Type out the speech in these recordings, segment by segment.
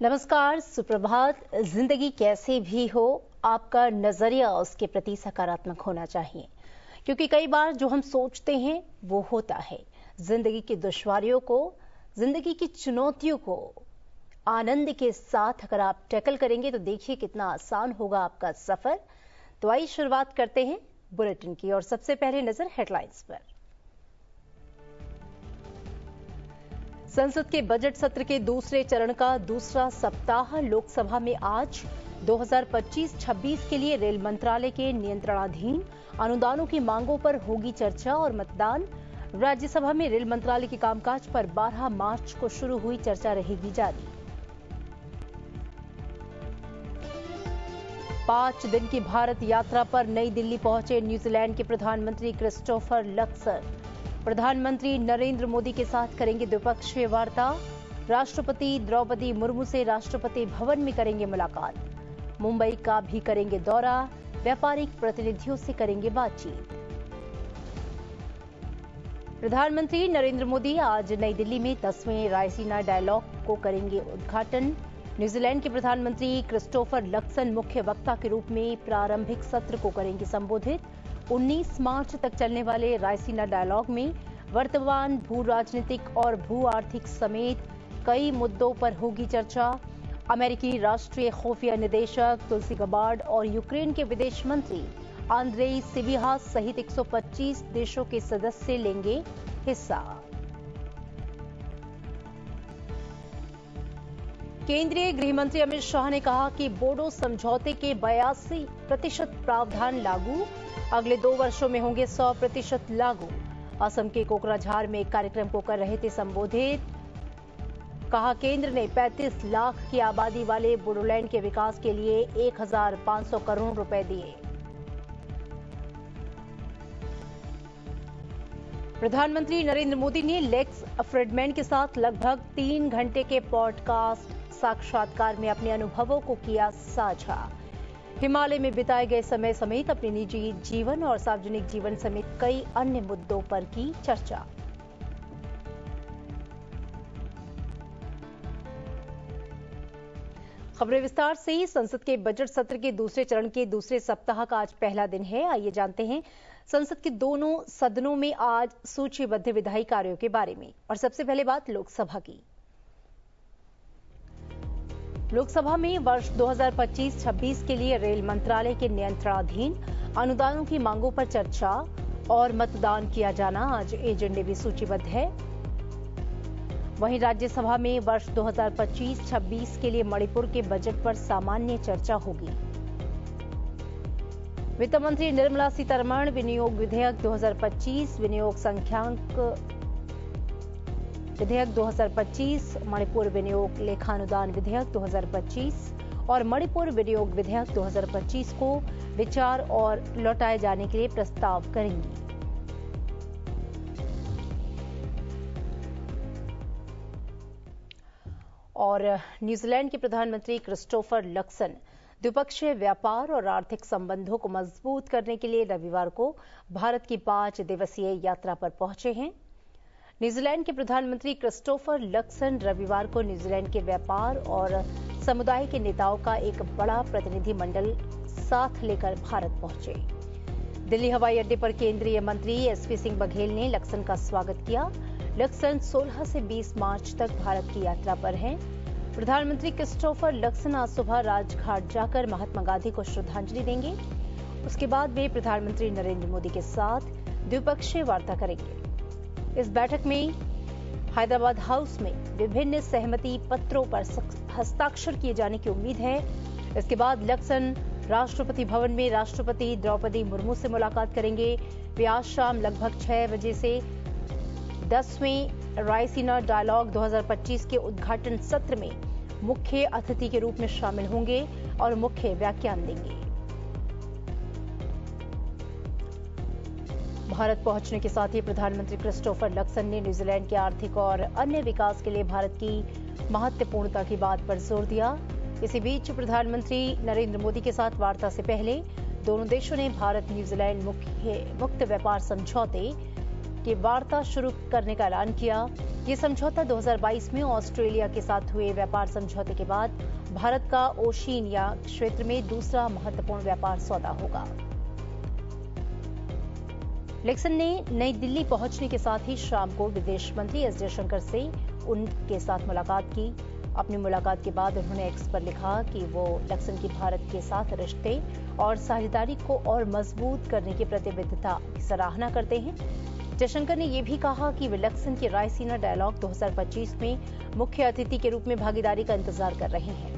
नमस्कार, सुप्रभात। जिंदगी कैसे भी हो, आपका नजरिया उसके प्रति सकारात्मक होना चाहिए, क्योंकि कई बार जो हम सोचते हैं वो होता है। जिंदगी की दुश्वारियों को, जिंदगी की चुनौतियों को आनंद के साथ अगर आप टैकल करेंगे तो देखिए कितना आसान होगा आपका सफर। तो आइए शुरुआत करते हैं बुलेटिन की और सबसे पहले नजर हेडलाइंस पर। संसद के बजट सत्र के दूसरे चरण का दूसरा सप्ताह लोकसभा में आज 2025-26 के लिए रेल मंत्रालय के नियंत्रणाधीन अनुदानों की मांगों पर होगी चर्चा और मतदान। राज्यसभा में रेल मंत्रालय के कामकाज पर 12 मार्च को शुरू हुई चर्चा रहेगी जारी। 5 दिन की भारत यात्रा पर नई दिल्ली पहुंचे न्यूजीलैंड के प्रधानमंत्री क्रिस्टोफर लक्सन। प्रधानमंत्री नरेंद्र मोदी के साथ करेंगे द्विपक्षीय वार्ता। राष्ट्रपति द्रौपदी मुर्मू से राष्ट्रपति भवन में करेंगे मुलाकात। मुंबई का भी करेंगे दौरा। व्यापारिक प्रतिनिधियों से करेंगे बातचीत। प्रधानमंत्री नरेंद्र मोदी आज नई दिल्ली में 10वें रायसीना डायलॉग को करेंगे उद्घाटन। न्यूजीलैंड के प्रधानमंत्री क्रिस्टोफर लक्सन मुख्य वक्ता के रूप में प्रारंभिक सत्र को करेंगे संबोधित। 19 मार्च तक चलने वाले रायसीना डायलॉग में वर्तमान भू राजनीतिक और भू आर्थिक समेत कई मुद्दों पर होगी चर्चा। अमेरिकी राष्ट्रीय खुफिया निदेशक तुलसी गबार्ड और यूक्रेन के विदेश मंत्री आंद्रेई सिबिहा सहित 125 देशों के सदस्य लेंगे हिस्सा। केंद्रीय गृह मंत्री अमित शाह ने कहा कि बोडो समझौते के 82% प्रावधान लागू, अगले 2 वर्षों में होंगे 100% लागू। असम के कोकराझार में एक कार्यक्रम को कर रहे थे संबोधित। कहा केंद्र ने 35 लाख की आबादी वाले बोडोलैंड के विकास के लिए 1500 करोड़ रुपए दिए। प्रधानमंत्री नरेंद्र मोदी ने लेक्स फ्रिडमैन के साथ लगभग 3 घंटे के पॉडकास्ट साक्षात्कार में अपने अनुभवों को किया साझा। हिमालय में बिताए गए समय समेत अपने निजी जीवन और सार्वजनिक जीवन समेत कई अन्य मुद्दों पर की चर्चा। खबरें विस्तार से। संसद के बजट सत्र के दूसरे चरण के दूसरे सप्ताह का आज पहला दिन है। आइए जानते हैं संसद के दोनों सदनों में आज सूचीबद्ध विधायी कार्यों के बारे में। और सबसे पहले बात लोकसभा की। लोकसभा में वर्ष 2025-26 के लिए रेल मंत्रालय के नियंत्रणाधीन अनुदानों की मांगों पर चर्चा और मतदान किया जाना आज एजेंडे में सूचीबद्ध है। वहीं राज्यसभा में वर्ष 2025-26 के लिए मणिपुर के बजट पर सामान्य चर्चा होगी। वित्त मंत्री निर्मला सीतारमण विनियोग विधेयक 2025, विनियोग संख्यांक विधेयक 2025, मणिपुर विनियोग लेखानुदान विधेयक 2025 और मणिपुर विनियोग विधेयक 2025 को विचार और लौटाए जाने के लिए प्रस्ताव करेंगी। और न्यूजीलैंड के प्रधानमंत्री क्रिस्टोफर लक्सन द्विपक्षीय व्यापार और आर्थिक संबंधों को मजबूत करने के लिए रविवार को भारत की 5 दिवसीय यात्रा पर पहुंचे हैं। न्यूजीलैंड के प्रधानमंत्री क्रिस्टोफर लक्सन रविवार को न्यूजीलैंड के व्यापार और समुदाय के नेताओं का एक बड़ा प्रतिनिधिमंडल साथ लेकर भारत पहुंचे। दिल्ली हवाई अड्डे पर केंद्रीय मंत्री एसपी सिंह बघेल ने लक्सन का स्वागत किया। लक्सन 16 से 20 मार्च तक भारत की यात्रा पर हैं। प्रधानमंत्री क्रिस्टोफर लक्सन आज सुबह राजघाट जाकर महात्मा गांधी को श्रद्धांजलि देंगे। उसके बाद वे प्रधानमंत्री नरेंद्र मोदी के साथ द्विपक्षीय वार्ता करेंगे। इस बैठक में हैदराबाद हाउस में विभिन्न सहमति पत्रों पर हस्ताक्षर किए जाने की उम्मीद है। इसके बाद लक्सन राष्ट्रपति भवन में राष्ट्रपति द्रौपदी मुर्मू से मुलाकात करेंगे। वे आज शाम लगभग 6 बजे से 10वें रायसीना डायलॉग 2025 के उद्घाटन सत्र में मुख्य अतिथि के रूप में शामिल होंगे और मुख्य व्याख्यान देंगे। भारत पहुंचने के साथ ही प्रधानमंत्री क्रिस्टोफर लक्सन ने न्यूजीलैंड के आर्थिक और अन्य विकास के लिए भारत की महत्वपूर्णता की बात पर जोर दिया। इसी बीच प्रधानमंत्री नरेंद्र मोदी के साथ वार्ता से पहले दोनों देशों ने भारत न्यूजीलैंड मुक्त व्यापार समझौते कि वार्ता शुरू करने का ऐलान किया। ये समझौता 2022 में ऑस्ट्रेलिया के साथ हुए व्यापार समझौते के बाद भारत का ओशिनिया क्षेत्र में दूसरा महत्वपूर्ण व्यापार सौदा होगा। लक्सन ने नई दिल्ली पहुंचने के साथ ही शाम को विदेश मंत्री एस जयशंकर से उनके साथ मुलाकात की। अपनी मुलाकात के बाद उन्होंने एक्स पर लिखा कि वो लक्सन की भारत के साथ रिश्ते और साझेदारी को और मजबूत करने की प्रतिबद्धता की सराहना करते हैं। जयशंकर ने यह भी कहा कि वे लक्सन की रायसीना डायलॉग 2025 में मुख्य अतिथि के रूप में भागीदारी का इंतजार कर रहे हैं।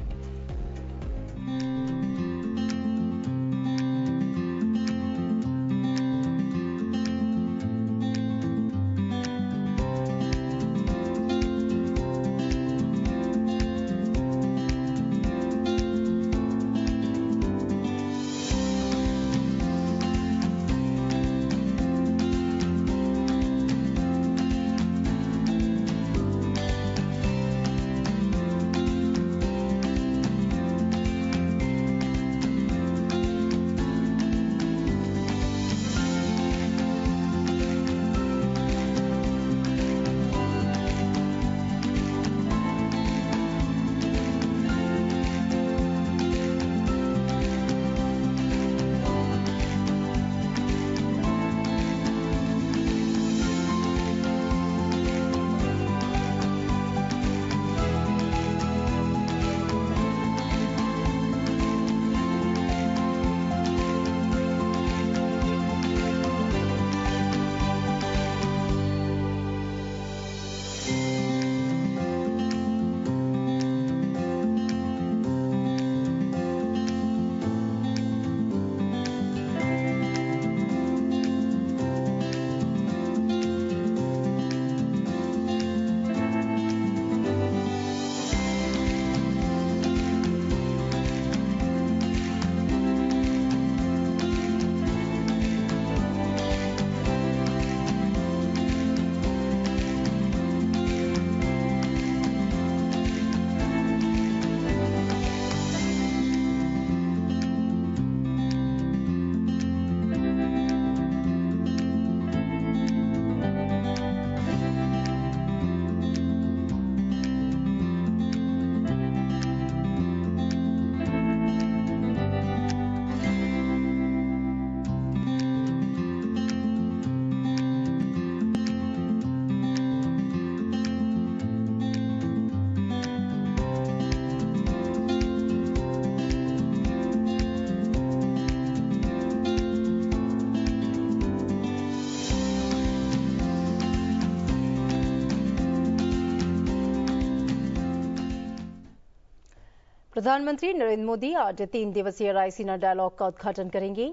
प्रधानमंत्री नरेंद्र मोदी आज 3 दिवसीय रायसीना डायलॉग का उद्घाटन करेंगे।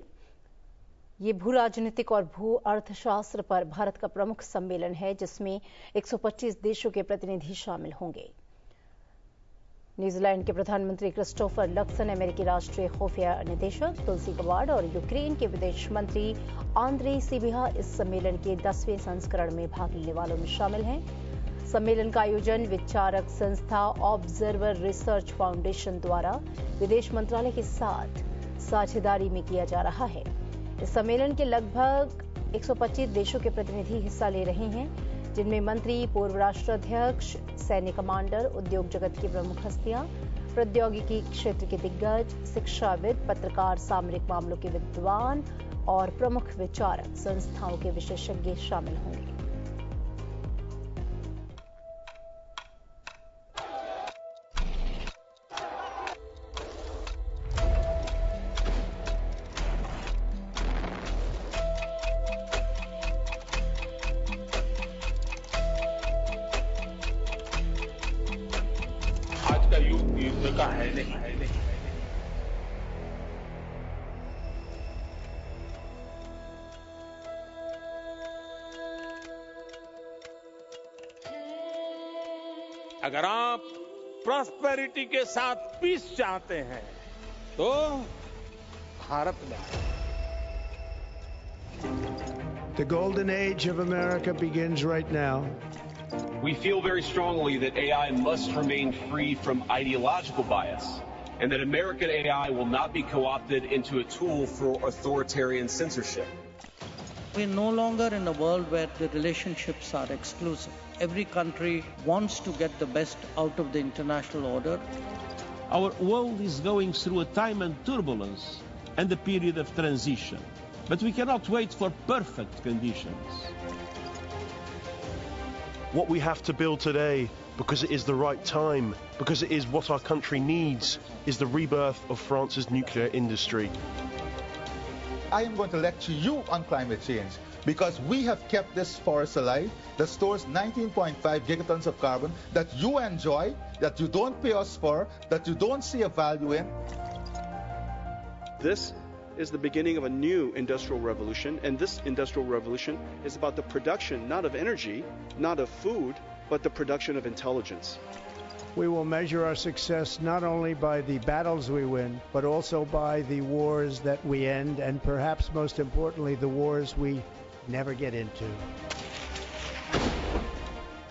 ये भू राजनीतिक और भू अर्थशास्त्र पर भारत का प्रमुख सम्मेलन है, जिसमें 125 देशों के प्रतिनिधि शामिल होंगे। न्यूजीलैंड के प्रधानमंत्री क्रिस्टोफर लक्सन, अमेरिकी राष्ट्रीय खुफिया निदेशक तुलसी गबार्ड और यूक्रेन के विदेश मंत्री आंद्रे सिबिहा इस सम्मेलन के 10वें संस्करण में भाग लेने वालों में शामिल हैं। सम्मेलन का आयोजन विचारक संस्था ऑब्जर्वर रिसर्च फाउंडेशन द्वारा विदेश मंत्रालय के साथ साझेदारी में किया जा रहा है। इस सम्मेलन के लगभग 125 देशों के प्रतिनिधि हिस्सा ले रहे हैं, जिनमें मंत्री, पूर्व राष्ट्राध्यक्ष, सैन्य कमांडर, उद्योग जगत की प्रमुख हस्तियां, प्रौद्योगिकी क्षेत्र के दिग्गज, शिक्षाविद, पत्रकार, सामरिक मामलों के विद्वान और प्रमुख विचारक संस्थाओं के विशेषज्ञ शामिल होंगे। आज का युद्ध का है नहीं। अगर आप प्रॉस्पेरिटी के साथ पीस चाहते हैं तो भारत में The golden age of America begins right now. We feel very strongly that AI must remain free from ideological bias, and that American AI will not be co-opted into a tool for authoritarian censorship. We're no longer in a world where the relationships are exclusive. Every country wants to get the best out of the international order. Our world is going through a time and turbulence and a period of transition, but we cannot wait for perfect conditions. What we have to build today, because it is the right time, because it is what our country needs, is the rebirth of France's nuclear industry. I am going to lecture you on climate change because we have kept this forest alive that stores 19.5 gigatons of carbon that you enjoy, that you don't pay us for, that you don't see a value in. This is the beginning of a new industrial revolution, and this industrial revolution is about the production not of energy, not of food, but the production of intelligence. We will measure our success not only by the battles we win, but also by the wars that we end, and perhaps most importantly, the wars we never get into.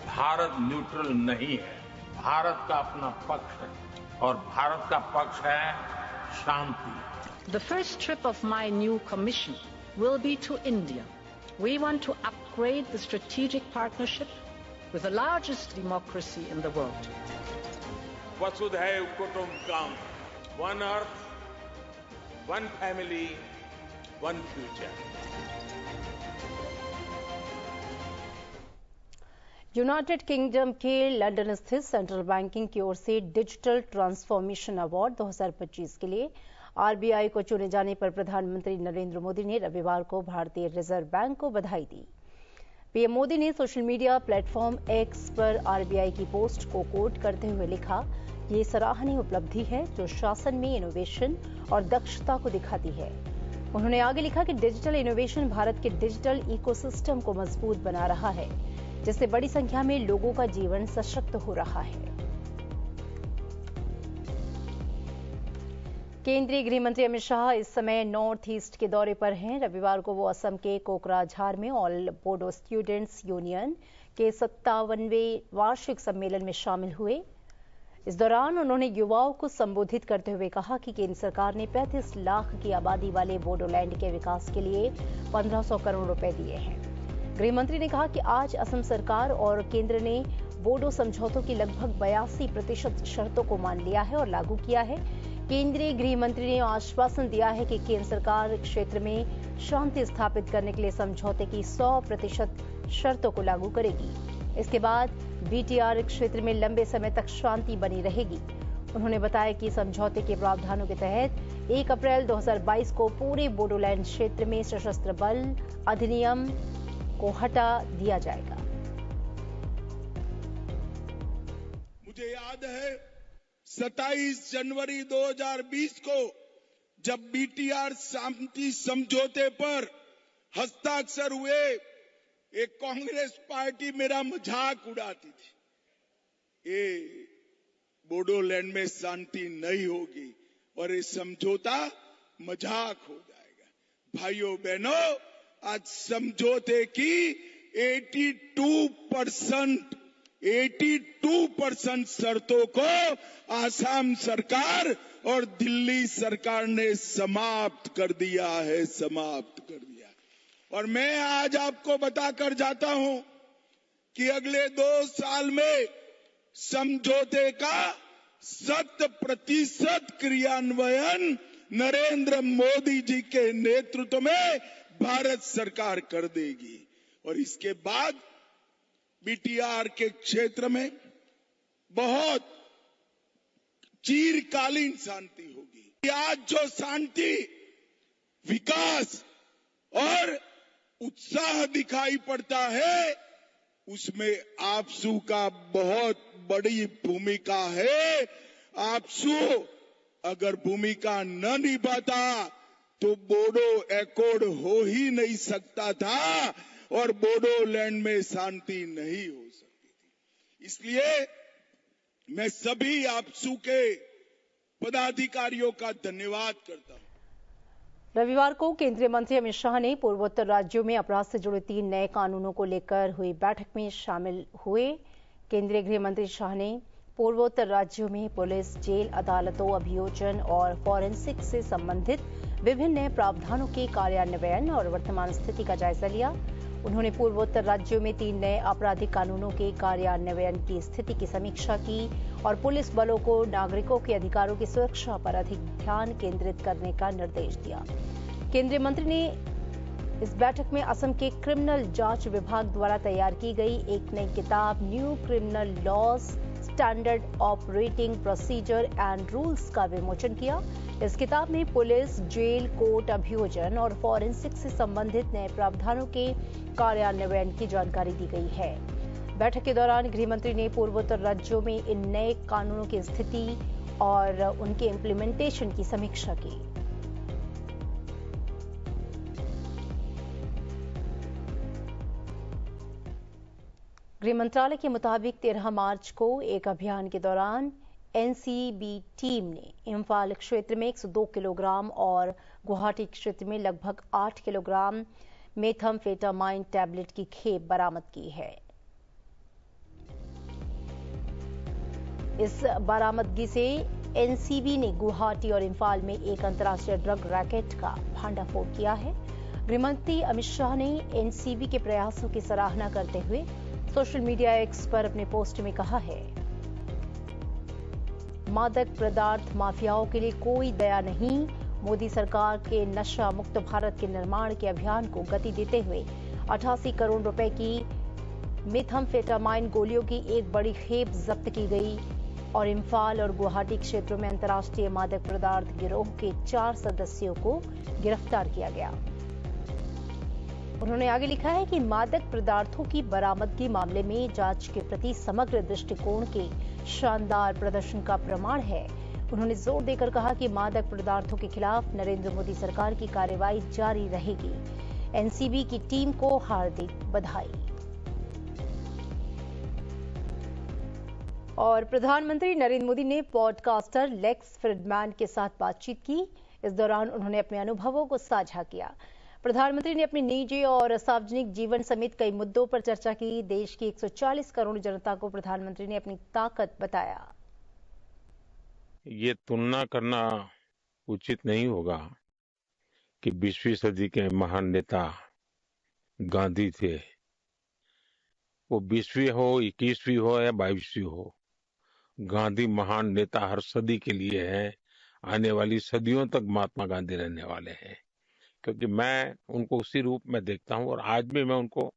Bharat neutral नहीं है, भारत का अपना पक्ष है, और भारत का पक्ष है शांति. The first trip of my new commission will be to India. We want to upgrade the strategic partnership with the largest democracy in the world. वसुधैव कुटुंबकम, one earth, one family, one future. United kingdom के London स्थित central banking की ओर से digital transformation award 2025 के लिए RBI को चुने जाने पर प्रधानमंत्री नरेंद्र मोदी ने रविवार को भारतीय रिजर्व बैंक को बधाई दी. पीएम मोदी ने सोशल मीडिया प्लेटफॉर्म एक्स पर आरबीआई की पोस्ट को कोट करते हुए लिखा, ये सराहनीय उपलब्धि है जो शासन में इनोवेशन और दक्षता को दिखाती है. उन्होंने आगे लिखा कि डिजिटल इनोवेशन भारत के डिजिटल इकोसिस्टम को मजबूत बना रहा है, जिससे बड़ी संख्या में लोगों का जीवन सशक्त हो रहा है. केंद्रीय गृह मंत्री अमित शाह इस समय नॉर्थ ईस्ट के दौरे पर हैं. रविवार को वो असम के कोकराझार में ऑल बोडो स्टूडेंट्स यूनियन के 57वें वार्षिक सम्मेलन में शामिल हुए. इस दौरान उन्होंने युवाओं को संबोधित करते हुए कहा कि केंद्र सरकार ने 35 लाख की आबादी वाले बोडोलैंड के विकास के लिए 1500 करोड़ रुपए दिए हैं. गृह मंत्री ने कहा कि आज असम सरकार और केंद्र ने बोडो समझौतों की लगभग 82% शर्तों को मान लिया है और लागू किया है. केंद्रीय गृह मंत्री ने आश्वासन दिया है कि केंद्र सरकार क्षेत्र में शांति स्थापित करने के लिए समझौते की 100% शर्तों को लागू करेगी. इसके बाद बीटीआर क्षेत्र में लंबे समय तक शांति बनी रहेगी. उन्होंने बताया कि समझौते के प्रावधानों के तहत 1 अप्रैल 2022 को पूरे बोडोलैंड क्षेत्र में सशस्त्र बल अधिनियम को हटा दिया जाएगा. मुझे याद है 27 जनवरी 2020 को जब बीटीआर शांति समझौते पर हस्ताक्षर हुए, एक कांग्रेस पार्टी मेरा मजाक उड़ाती थी. ये बोडोलैंड में शांति नहीं होगी और ये समझौता मजाक हो जाएगा. भाइयों बहनों, आज समझौते की 82% शर्तों को आसाम सरकार और दिल्ली सरकार ने समाप्त कर दिया है, समाप्त कर दिया. और मैं आज आपको बताकर जाता हूं कि अगले 2 साल में समझौते का 100% क्रियान्वयन नरेंद्र मोदी जी के नेतृत्व में भारत सरकार कर देगी. और इसके बाद बीटीआर के क्षेत्र में बहुत चिरकालीन शांति होगी. आज जो शांति, विकास और उत्साह दिखाई पड़ता है, उसमें आपसू का बहुत बड़ी भूमिका है. आपसू अगर भूमिका न निभाता तो बोडो एकॉर्ड हो ही नहीं सकता था और बोडोलैंड में शांति नहीं हो सकती थी. इसलिए मैं सभी आपसू के पदाधिकारियों का धन्यवाद करता हूं. रविवार को केंद्रीय मंत्री अमित शाह ने पूर्वोत्तर राज्यों में अपराध से जुड़े 3 नए कानूनों को लेकर हुई बैठक में शामिल हुए. केंद्रीय गृह मंत्री शाह ने पूर्वोत्तर राज्यों में पुलिस, जेल, अदालतों, अभियोजन और फॉरेंसिक से संबंधित विभिन्न नए प्रावधानों के कार्यान्वयन और वर्तमान स्थिति का जायजा लिया। उन्होंने पूर्वोत्तर राज्यों में 3 नए आपराधिक कानूनों के कार्यान्वयन की स्थिति की समीक्षा की और पुलिस बलों को नागरिकों के अधिकारों की सुरक्षा पर अधिक ध्यान केंद्रित करने का निर्देश दिया। केंद्रीय मंत्री ने इस बैठक में असम के क्रिमिनल जांच विभाग द्वारा तैयार की गई एक नई किताब new criminal laws standard operating procedure and rules का विमोचन किया। इस किताब में पुलिस, जेल, कोर्ट अभियोजन और फॉरेंसिक से संबंधित नए प्रावधानों के कार्यान्वयन की जानकारी दी गई है। बैठक के दौरान गृह मंत्री ने पूर्वोत्तर राज्यों में इन नए कानूनों की स्थिति और उनके इम्प्लीमेंटेशन की समीक्षा की। गृह मंत्रालय के मुताबिक 13 मार्च को एक अभियान के दौरान एनसीबी टीम ने इम्फाल क्षेत्र में 102 किलोग्राम और गुवाहाटी क्षेत्र में लगभग 8 किलोग्राम मेथाम्फेटामाइन टैबलेट की खेप बरामद की है। इस बरामदगी से एनसीबी ने गुवाहाटी और इम्फाल में एक अंतर्राष्ट्रीय ड्रग रैकेट का भांडाफोड़ किया है। गृहमंत्री अमित शाह ने एनसीबी के प्रयासों की सराहना करते हुए सोशल मीडिया एक्स पर अपने पोस्ट में कहा है, मादक पदार्थ माफियाओं के लिए कोई दया नहीं। मोदी सरकार के नशा मुक्त भारत के निर्माण के अभियान को गति देते हुए 88 करोड़ रुपए की मेथाम्फेटामाइन गोलियों की एक बड़ी खेप जब्त की गई और इम्फाल और गुवाहाटी क्षेत्रों में अंतर्राष्ट्रीय मादक पदार्थ गिरोह के 4 सदस्यों को गिरफ्तार किया गया। उन्होंने आगे लिखा है कि मादक पदार्थों की बरामदगी मामले में जांच के प्रति समग्र दृष्टिकोण के शानदार प्रदर्शन का प्रमाण है। उन्होंने जोर देकर कहा कि मादक पदार्थों के खिलाफ नरेंद्र मोदी सरकार की कार्रवाई जारी रहेगी। एनसीबी की टीम को हार्दिक बधाई। और प्रधानमंत्री नरेंद्र मोदी ने पॉडकास्टर लेक्स फ्रिडमैन के साथ बातचीत की। इस दौरान उन्होंने अपने अनुभवों को साझा किया। प्रधानमंत्री ने अपने निजी और सार्वजनिक जीवन समेत कई मुद्दों पर चर्चा की। देश की 140 करोड़ जनता को प्रधानमंत्री ने अपनी ताकत बताया। ये तुलना करना उचित नहीं होगा कि 20वीं सदी के महान नेता गांधी थे, वो 20वीं हो, 21वीं हो या 22वीं हो, गांधी महान नेता हर सदी के लिए है। आने वाली सदियों तक महात्मा गांधी रहने वाले हैं, क्योंकि मैं उनको उसी रूप में देखता हूं और आज भी मैं उनको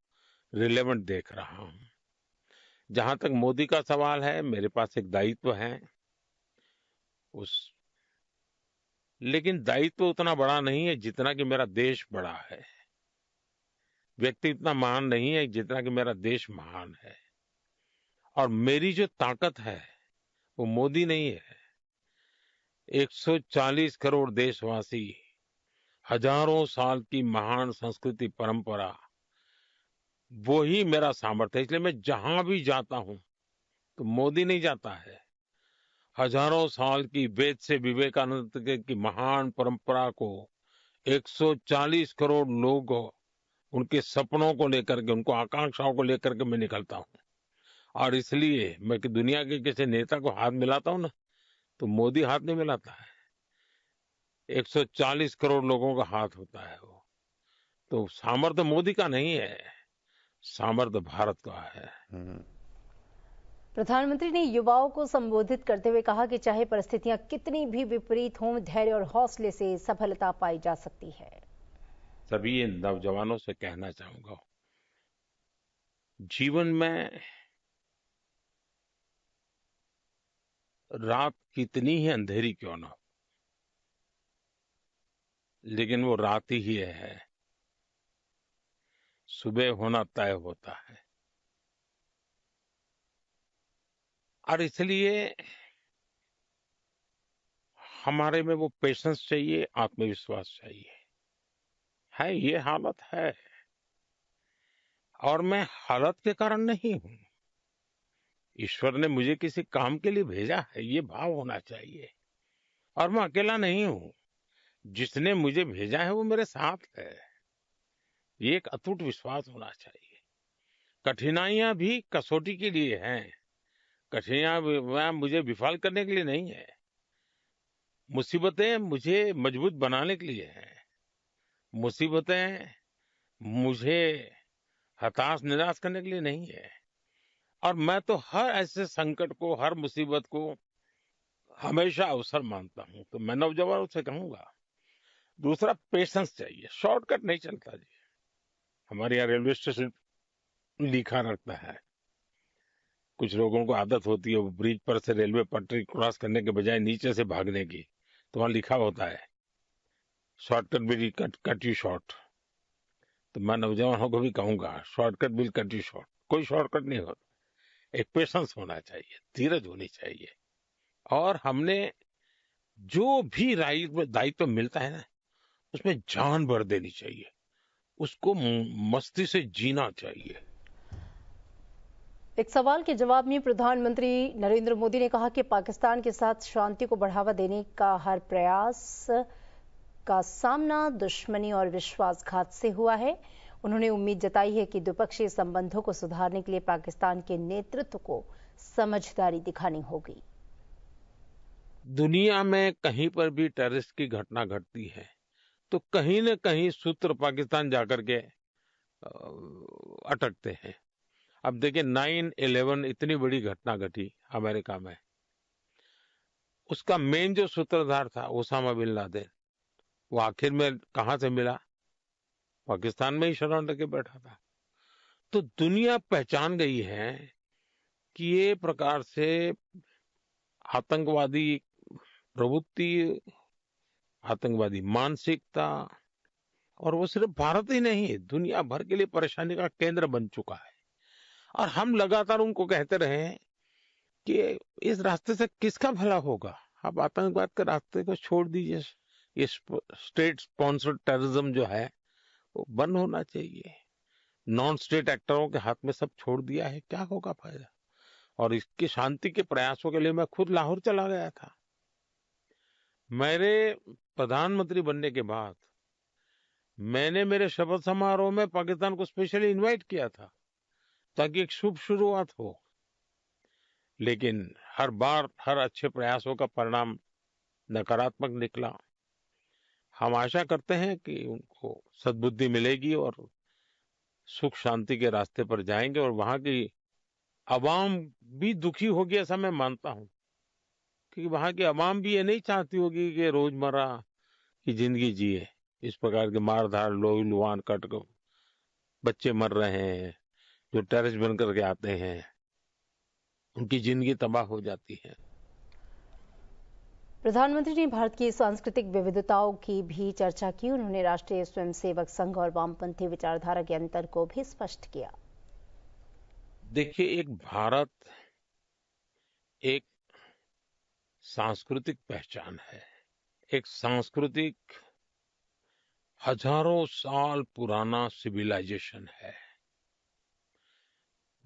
रिलेवेंट देख रहा हूं। जहां तक मोदी का सवाल है, मेरे पास एक दायित्व है, लेकिन दायित्व उतना बड़ा नहीं है जितना कि मेरा देश बड़ा है। व्यक्ति इतना महान नहीं है जितना कि मेरा देश महान है। और मेरी जो ताकत है वो मोदी नहीं है। 140 करोड़ देशवासी, हजारों साल की महान संस्कृति परंपरा, वो ही मेरा सामर्थ्य है। इसलिए मैं जहां भी जाता हूं तो मोदी नहीं जाता है। हजारों साल की वेद से विवेकानंद की महान परंपरा को 140 करोड़ लोग उनके सपनों को लेकर के, उनको आकांक्षाओं को लेकर के मैं निकलता हूं। और इसलिए मैं दुनिया के किसी नेता को हाथ मिलाता हूं ना, तो मोदी हाथ नहीं मिलाता है, 140 करोड़ लोगों का हाथ होता है वो। तो सामर्थ्य मोदी का नहीं है, सामर्थ्य भारत का है। प्रधानमंत्री ने युवाओं को संबोधित करते हुए कहा कि चाहे परिस्थितियां कितनी भी विपरीत हों, धैर्य और हौसले से सफलता पाई जा सकती है। सभी नौजवानों से कहना चाहूंगा, जीवन में रात कितनी ही अंधेरी क्यों ना हो, लेकिन वो रात ही है, सुबह होना तय होता है। और इसलिए हमारे में वो पेशेंस चाहिए, आत्मविश्वास चाहिए। है ये हालत है, और मैं हालत के कारण नहीं हूं। ईश्वर ने मुझे किसी काम के लिए भेजा है, ये भाव होना चाहिए। और मैं अकेला नहीं हूं, जिसने मुझे भेजा है वो मेरे साथ है, ये एक अटूट विश्वास होना चाहिए। कठिनाइयां भी कसौटी के लिए हैं, कठिनाइयां मुझे विफल करने के लिए नहीं है। मुसीबतें मुझे मजबूत बनाने के लिए हैं। मुसीबतें मुझे हताश निराश करने के लिए नहीं है। और मैं तो हर ऐसे संकट को, हर मुसीबत को हमेशा अवसर मानता हूं। तो मैं नौजवानों से कहूंगा, दूसरा पेशेंस चाहिए, शॉर्टकट नहीं चलता जी। हमारे यहाँ रेलवे स्टेशन लिखा रहता है, कुछ लोगों को आदत होती है वो ब्रिज पर से रेलवे पटरी क्रॉस करने के बजाय नीचे से भागने की, तो वहां लिखा होता है shortcut will cut you short. तो मैं नौजवानों को भी कहूंगा, shortcut will cut you short. कोई शॉर्टकट नहीं होता, एक पेशेंस होना चाहिए, धीरज होनी चाहिए। और हमने जो भी दायित्व मिलता है ना, उसमें जान भर देनी चाहिए, उसको मस्ती से जीना चाहिए। एक सवाल के जवाब में प्रधानमंत्री नरेंद्र मोदी ने कहा कि पाकिस्तान के साथ शांति को बढ़ावा देने का हर प्रयास का सामना दुश्मनी और विश्वासघात से हुआ है। उन्होंने उम्मीद जताई है कि द्विपक्षीय संबंधों को सुधारने के लिए पाकिस्तान के नेतृत्व को समझदारी दिखानी होगी। दुनिया में कहीं पर भी टेररिस्ट की घटना घटती है तो कहीं न कहीं सूत्र पाकिस्तान जाकर के अटकते हैं। अब देखिए 9/11 इतनी बड़ी घटना घटी अमेरिका में, उसका मेन जो सूत्रधार था ओसामा बिन लादेन, वो आखिर में कहां से मिला? पाकिस्तान में ही शरण लेके बैठा था। तो दुनिया पहचान गई है कि ये प्रकार से आतंकवादी प्रवृत्ति, आतंकवादी मानसिकता, और वो सिर्फ भारत ही नहीं, दुनिया भर के लिए परेशानी का केंद्र बन चुका है। और हम लगातार उनको कहते रहे हैं कि इस रास्ते से किसका भला होगा, आप आतंकवाद के रास्ते को छोड़ दीजिए, ये स्टेट स्पॉन्सर्ड टेररिज्म जो है वो बंद होना चाहिए। नॉन स्टेट एक्टरों के हाथ में सब छोड़ दिया है, क्या होगा फायदा? और इसकी शांति के प्रयासों के लिए मैं खुद लाहौर चला गया था। मेरे प्रधानमंत्री बनने के बाद मैंने मेरे शपथ समारोह में पाकिस्तान को स्पेशली इनवाइट किया था ताकि एक शुभ शुरुआत हो। लेकिन हर बार हर अच्छे प्रयासों का परिणाम नकारात्मक निकला। हम आशा करते हैं कि उनको सद्बुद्धि मिलेगी और सुख शांति के रास्ते पर जाएंगे, और वहां की अवाम भी दुखी होगी ऐसा मैं मानता हूं, क्योंकि वहां की अवाम भी ये नहीं चाहती होगी कि रोजमर्रा की जिंदगी जिए। इस प्रकार के मारधाड़, लोही लुहान कट कर बच्चे मर रहे हैं, जो टेररिस्ट बन करके आते हैं, उनकी जिंदगी तबाह हो जाती है। प्रधानमंत्री ने भारत की सांस्कृतिक विविधताओं की भी चर्चा की। उन्होंने राष्ट्रीय स्वयंसेवक संघ और वामपंथी विचारधारा के अंतर को भी स्पष्ट किया। देखिए, एक भारत एक सांस्कृतिक पहचान है, एक सांस्कृतिक हजारों साल पुराना सिविलाइजेशन है।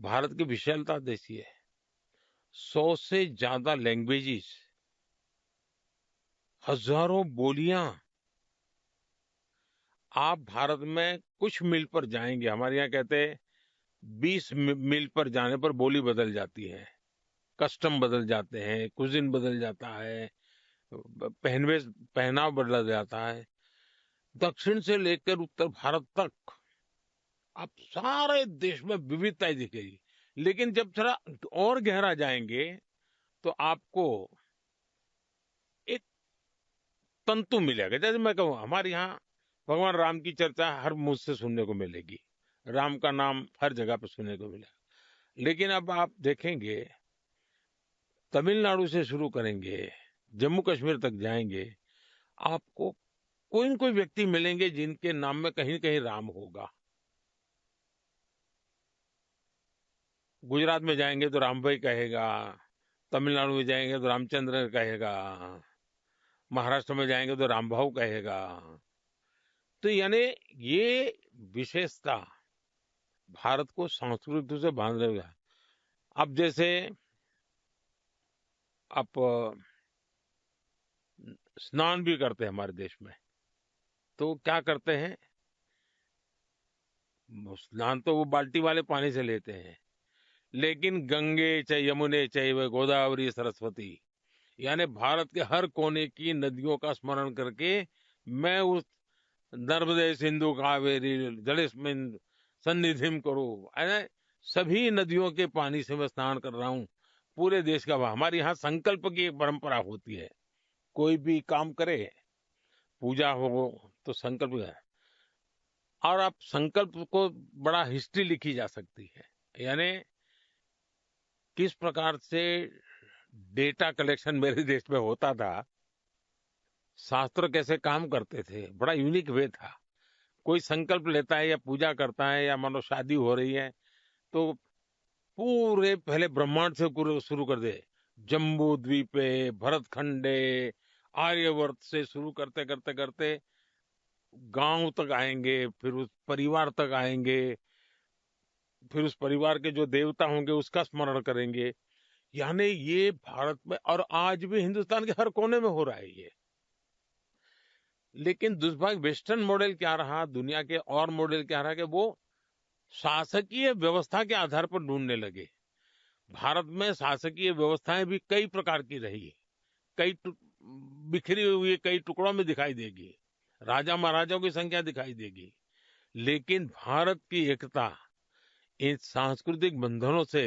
भारत की विशालता देखिए, 100 से ज्यादा लैंग्वेजेस, हजारों बोलियां। आप भारत में कुछ मील पर जाएंगे, हमारे यहाँ कहते हैं 20 मील पर जाने पर बोली बदल जाती है, कस्टम बदल जाते हैं, कुजिन बदल जाता है, पहनाव बदल जाता है। दक्षिण से लेकर उत्तर भारत तक आप सारे देश में विविधताएं दिखेगी। लेकिन जब थोड़ा और गहरा जाएंगे तो आपको एक तंतु मिलेगा। जैसे मैं कहूँ, हमारे यहाँ भगवान राम की चर्चा हर मुंह से सुनने को मिलेगी, राम का नाम हर जगह पर सुनने को मिलेगा। लेकिन अब आप देखेंगे, तमिलनाडु से शुरू करेंगे, जम्मू कश्मीर तक जाएंगे, आपको कोई न कोई व्यक्ति मिलेंगे जिनके नाम में कहीं न कहीं राम होगा। गुजरात में जाएंगे तो राम भाई कहेगा, तमिलनाडु में जाएंगे तो रामचंद्र कहेगा, महाराष्ट्र में जाएंगे तो राम भाऊ कहेगा। तो यानी ये विशेषता भारत को संस्कृति से बांध रहेगा। अब जैसे आप स्नान भी करते हैं हमारे देश में, तो क्या करते हैं, स्नान तो वो बाल्टी वाले पानी से लेते हैं, लेकिन गंगे चाहे यमुने चाहे वह गोदावरी सरस्वती, यानी भारत के हर कोने की नदियों का स्मरण करके मैं उस नर्मदे सिंधु कावेरी जलेस्मिन् सन्निधिं कुरु, सभी नदियों के पानी से मैं स्नान कर रहा हूँ पूरे देश का। हमारे यहाँ संकल्प की एक परंपरा होती है, कोई भी काम करे, पूजा हो तो संकल्प है, और आप संकल्प को बड़ा हिस्ट्री लिखी जा सकती है, यानी किस प्रकार से डेटा कलेक्शन मेरे देश में होता था, शास्त्र कैसे काम करते थे, बड़ा यूनिक वे था। कोई संकल्प लेता है या पूजा करता है या मानो शादी हो रही है तो पूरे पहले ब्रह्मांड से शुरू कर दे, जम्बू द्वीपे, भरतखंडे, आर्यवर्त से शुरू करते करते करते गांव तक आएंगे, फिर उस परिवार तक आएंगे, फिर उस परिवार के जो देवता होंगे उसका स्मरण करेंगे। यानी ये भारत में और आज भी हिंदुस्तान के हर कोने में हो रहा है ये। लेकिन दुर्भाग्य वेस्टर्न मॉडल क्या रहा, दुनिया के और मॉडल क्या रहा कि वो शासकीय व्यवस्था के आधार पर ढूंढने लगे। भारत में शासकीय व्यवस्थाएं भी कई प्रकार की रही, कई बिखरी हुई कई टुकड़ों में दिखाई देगी, राजा महाराजाओं की संख्या दिखाई देगी, लेकिन भारत की एकता इन सांस्कृतिक बंधनों से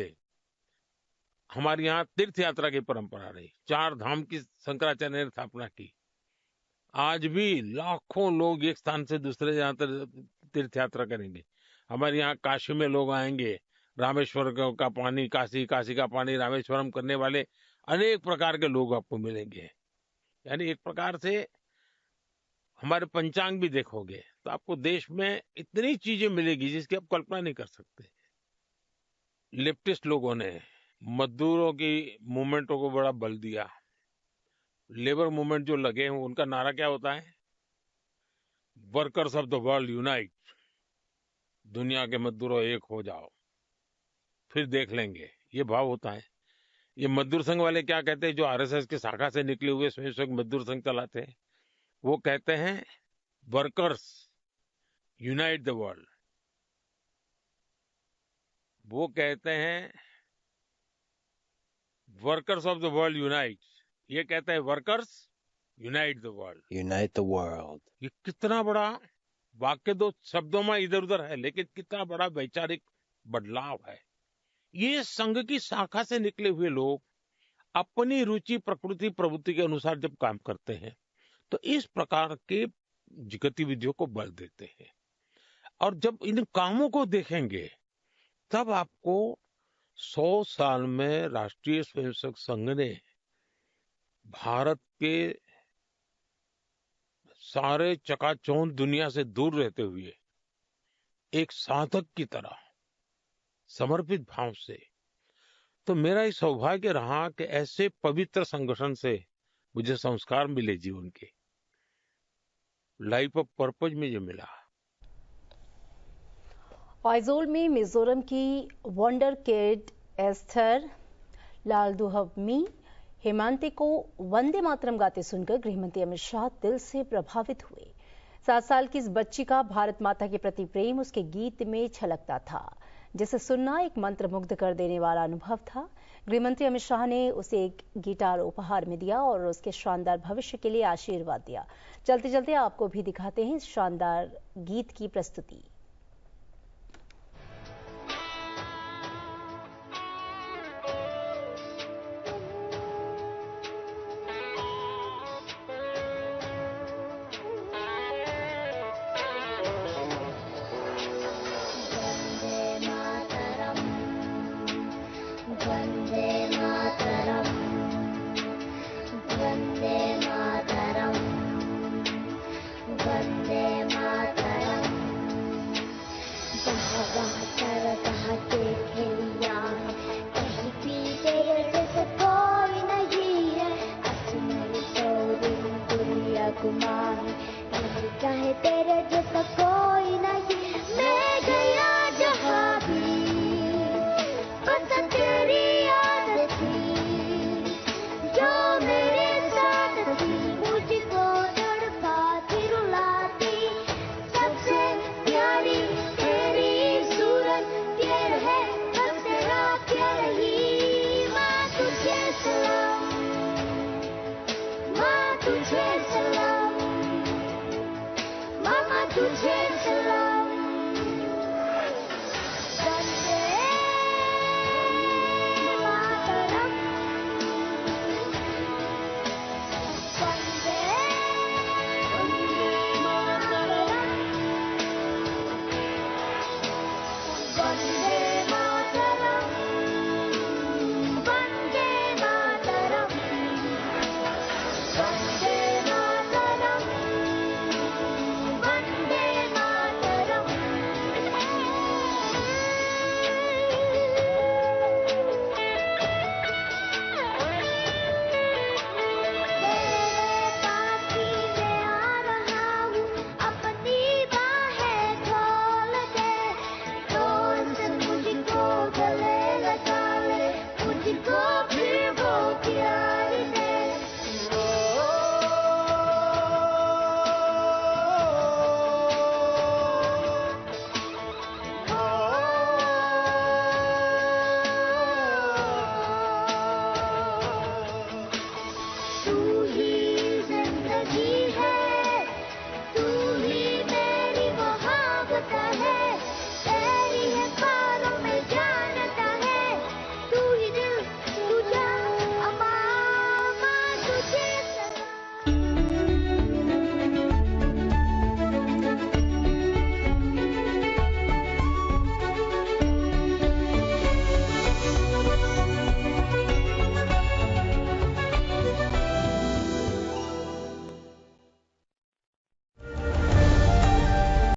हमारे यहाँ तीर्थ यात्रा की परंपरा रही, 4 धाम की शंकराचार्य ने स्थापना की। आज भी लाखों लोग एक स्थान से दूसरे जगह तीर्थ यात्रा करेंगे। हमारे यहाँ काशी में लोग आएंगे, रामेश्वर का पानी काशी, काशी का पानी रामेश्वरम करने वाले अनेक प्रकार के लोग आपको मिलेंगे। यानी एक प्रकार से हमारे पंचांग भी देखोगे तो आपको देश में इतनी चीजें मिलेगी जिसकी आप कल्पना नहीं कर सकते। लेफ्टिस्ट लोगों ने मजदूरों की मूवमेंटों को बड़ा बल दिया। लेबर मूवमेंट जो लगे हैं उनका नारा क्या होता है, workers of the world unite, दुनिया के मजदूरों एक हो जाओ, फिर देख लेंगे, ये भाव होता है। ये मजदूर संघ वाले क्या कहते हैं, जो आरएसएस की शाखा से निकले हुए स्वयं मजदूर संघ चलाते हैं, वो कहते हैं वर्कर्स यूनाइट द वर्ल्ड। वो कहते हैं workers of the world unite, ये कहते हैं workers unite the world. Unite the world, ये कितना बड़ा वाक्य, 2 शब्दों में इधर उधर है, लेकिन कितना बड़ा वैचारिक बदलाव है। ये संघ की शाखा से निकले हुए लोग अपनी रुचि प्रकृति प्रवृत्ति के अनुसार जब काम करते हैं तो इस प्रकार के गतिविधियों को बल देते हैं। और जब इन कामों को देखेंगे तब आपको 100 साल में राष्ट्रीय स्वयंसेवक संघ ने भारत के सारे चकाचौंध दुनिया से दूर रहते हुए एक साधक की तरह समर्पित भाव से, तो मेरा ये सौभाग्य रहा कि ऐसे पवित्र संगठन से मुझे संस्कार मिले जीवन के, लाइफ ऑफ पर्पज में जो मिला। आइजोल में मिजोरम की वंडर किड एस्थर लालदुहमी हेमांते को वंदे मातरम गाते सुनकर गृहमंत्री अमित शाह दिल से प्रभावित हुए। 7 साल की इस बच्ची का भारत माता के प्रति प्रेम उसके गीत में छलकता था, जिसे सुनना एक मंत्रमुग्ध कर देने वाला अनुभव था। गृहमंत्री अमित शाह ने उसे एक गिटार उपहार में दिया और उसके शानदार भविष्य के लिए आशीर्वाद दिया। चलते चलते आपको भी दिखाते हैं इस शानदार गीत की प्रस्तुति। Say